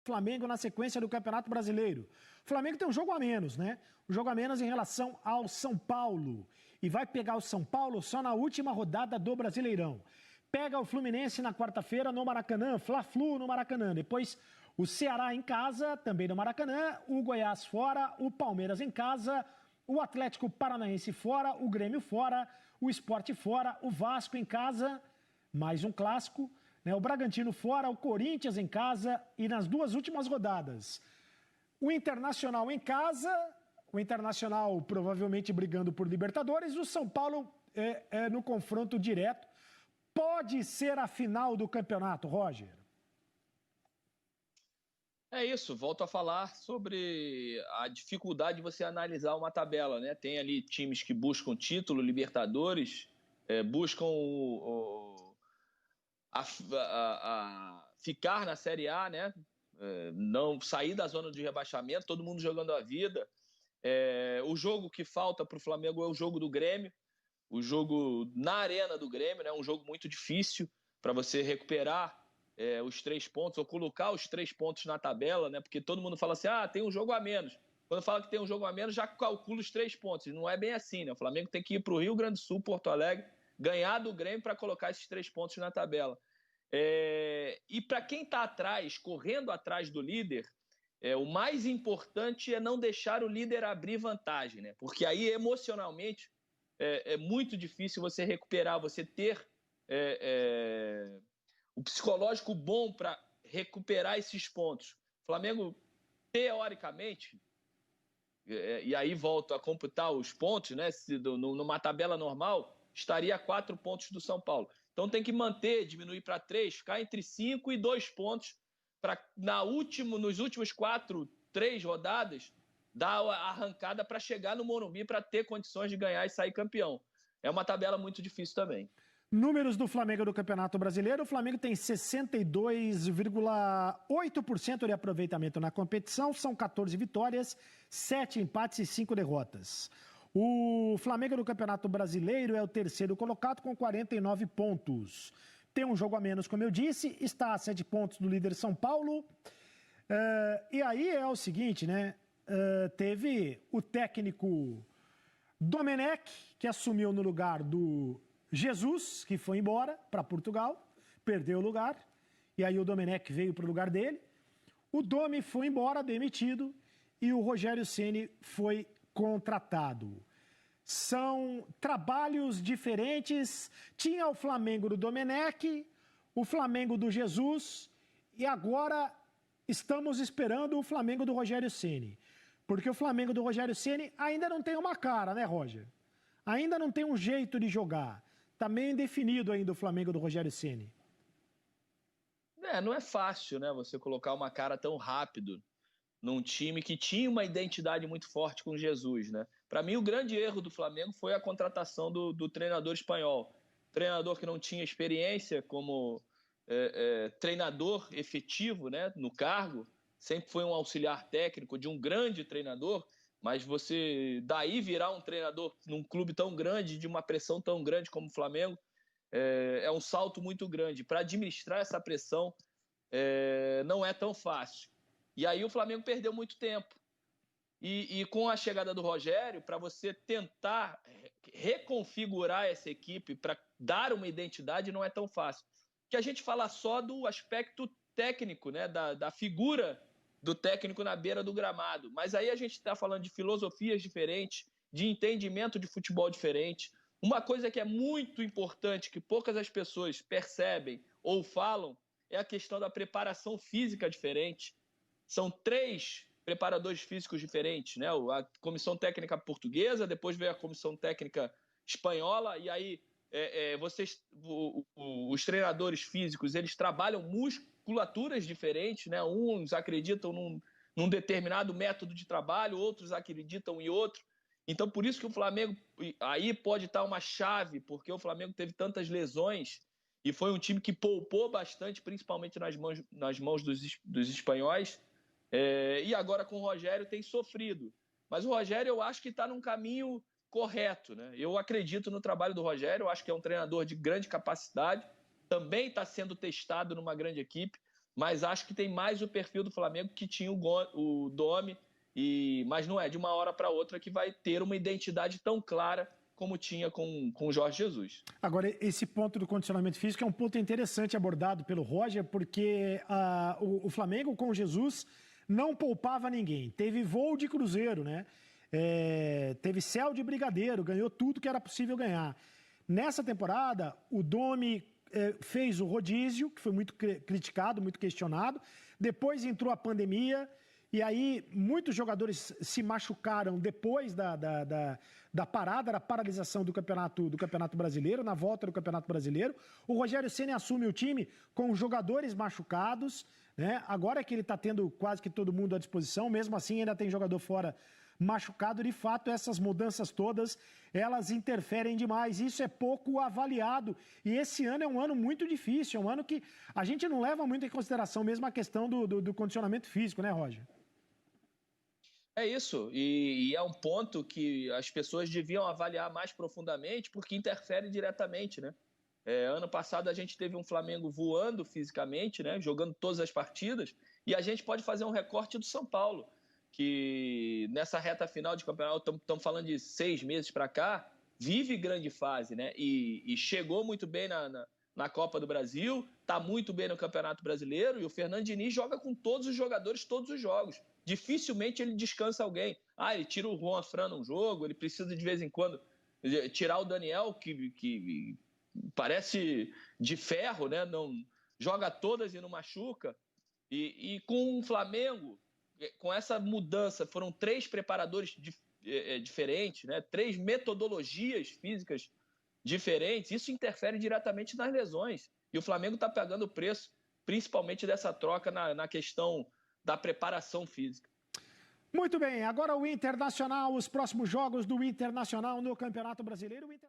Flamengo na sequência do Campeonato Brasileiro. O Flamengo tem um jogo a menos, né? Um jogo a menos em relação ao São Paulo. E vai pegar o São Paulo só na última rodada do Brasileirão. Pega o Fluminense na quarta-feira no Maracanã, Fla-Flu no Maracanã. Depois o Ceará em casa, também no Maracanã. O Goiás fora, o Palmeiras em casa. O Atlético Paranaense fora, o Grêmio fora, o Sport fora, o Vasco em casa. Mais um clássico. O Bragantino fora, o Corinthians em casa e nas duas últimas rodadas, o Internacional em casa, o Internacional provavelmente brigando por Libertadores, o São Paulo no confronto direto. Pode ser a final do campeonato, Roger? É isso, volto a falar sobre a dificuldade de você analisar uma tabela, né? Tem ali times que buscam título, Libertadores, buscam ficar na Série A, né? Não sair da zona de rebaixamento, todo mundo jogando a vida. O jogo que falta para o Flamengo é o jogo do Grêmio, o jogo na arena do Grêmio, né? Um jogo muito difícil para você recuperar os 3 pontos, ou colocar os 3 pontos na tabela, né? Porque todo mundo fala assim, tem um jogo a menos. Quando fala que tem um jogo a menos, já calcula os 3 pontos. E não é bem assim, né? O Flamengo tem que ir para o Rio Grande do Sul, Porto Alegre, ganhar do Grêmio para colocar esses 3 pontos na tabela. E para quem está atrás, correndo atrás do líder, o mais importante é não deixar o líder abrir vantagem, né? Porque aí, emocionalmente, é muito difícil você recuperar, você ter o psicológico bom para recuperar esses pontos. O Flamengo, teoricamente, e aí volto a computar os pontos, né? Numa tabela normal, estaria a 4 pontos do São Paulo. Então tem que manter, diminuir para 3, ficar entre 5 e 2 pontos para nos últimos 3 rodadas dar a arrancada para chegar no Morumbi para ter condições de ganhar e sair campeão. É uma tabela muito difícil também. Números do Flamengo do Campeonato Brasileiro. O Flamengo tem 62,8% de aproveitamento na competição. São 14 vitórias, 7 empates e 5 derrotas. O Flamengo do Campeonato Brasileiro é o terceiro colocado com 49 pontos. Tem um jogo a menos, como eu disse. Está a 7 pontos do líder São Paulo. E aí é o seguinte, né? Teve o técnico Domenech, que assumiu no lugar do Jesus, que foi embora para Portugal, perdeu o lugar, e aí o Domenech veio para o lugar dele. O Domi foi embora, demitido, e o Rogério Ceni foi contratado. São trabalhos diferentes. Tinha o Flamengo do Domenech, o Flamengo do Jesus, e agora estamos esperando o Flamengo do Rogério Ceni. Porque o Flamengo do Rogério Ceni ainda não tem uma cara, né, Roger? Ainda não tem um jeito de jogar. Está meio indefinido ainda o Flamengo do Rogério Ceni. Não é fácil, né? Você colocar uma cara tão rápido num time que tinha uma identidade muito forte com Jesus, né? Para mim, o grande erro do Flamengo foi a contratação do treinador espanhol. Treinador que não tinha experiência como treinador efetivo, né, no cargo. Sempre foi um auxiliar técnico de um grande treinador, mas você daí virar um treinador num clube tão grande, de uma pressão tão grande como o Flamengo, é um salto muito grande. Para administrar essa pressão não é tão fácil. E aí o Flamengo perdeu muito tempo. E com a chegada do Rogério, para você tentar reconfigurar essa equipe, para dar uma identidade, não é tão fácil. Que a gente fala só do aspecto técnico, né, da figura do técnico na beira do gramado. Mas aí a gente está falando de filosofias diferentes, de entendimento de futebol diferente. Uma coisa que é muito importante, que poucas as pessoas percebem ou falam, é a questão da preparação física diferente. São 3 preparadores físicos diferentes, né? A comissão técnica portuguesa, depois veio a comissão técnica espanhola, e aí os treinadores físicos, eles trabalham musculaturas diferentes, né? Uns acreditam num determinado método de trabalho, outros acreditam em outro. Então, por isso que o Flamengo, aí pode estar uma chave, porque o Flamengo teve tantas lesões e foi um time que poupou bastante, principalmente nas mãos dos espanhóis. E agora com o Rogério tem sofrido. Mas o Rogério, eu acho que está num caminho correto, né? Eu acredito no trabalho do Rogério, eu acho que é um treinador de grande capacidade, também está sendo testado numa grande equipe, mas acho que tem mais o perfil do Flamengo, que tinha o Domi, mas não é de uma hora para outra que vai ter uma identidade tão clara como tinha com o Jorge Jesus. Agora, esse ponto do condicionamento físico é um ponto interessante abordado pelo Roger, porque o Flamengo com Jesus não poupava ninguém. Teve voo de cruzeiro, né? Teve céu de brigadeiro, ganhou tudo que era possível ganhar. Nessa temporada, o Domi fez o rodízio, que foi muito criticado, muito questionado. Depois entrou a pandemia, e aí muitos jogadores se machucaram depois da parada, da paralisação do Campeonato Brasileiro, na volta do Campeonato Brasileiro. O Rogério Ceni assume o time com jogadores machucados, né? Agora que ele está tendo quase que todo mundo à disposição, mesmo assim ainda tem jogador fora machucado. De fato, essas mudanças todas, elas interferem demais. Isso é pouco avaliado. E esse ano é um ano muito difícil, é um ano que a gente não leva muito em consideração mesmo a questão do condicionamento físico, né, Roger? É isso, e é um ponto que as pessoas deviam avaliar mais profundamente, porque interfere diretamente, né? Ano passado a gente teve um Flamengo voando fisicamente, né? Jogando todas as partidas, e a gente pode fazer um recorte do São Paulo, que nessa reta final de campeonato, estamos falando de 6 meses para cá, vive grande fase, né? E chegou muito bem na Copa do Brasil, está muito bem no Campeonato Brasileiro, e o Fernando Diniz joga com todos os jogadores, todos os jogos. Dificilmente ele descansa alguém. Ele tira o Juan Fran num jogo, ele precisa de vez em quando tirar o Daniel, que parece de ferro, né? Não joga todas e não machuca. E com o Flamengo, com essa mudança, foram 3 preparadores diferentes, né? 3 metodologias físicas diferentes. Isso interfere diretamente nas lesões. E o Flamengo está pagando o preço, principalmente dessa troca na questão da preparação física. Muito bem, agora o Internacional, os próximos jogos do Internacional no Campeonato Brasileiro.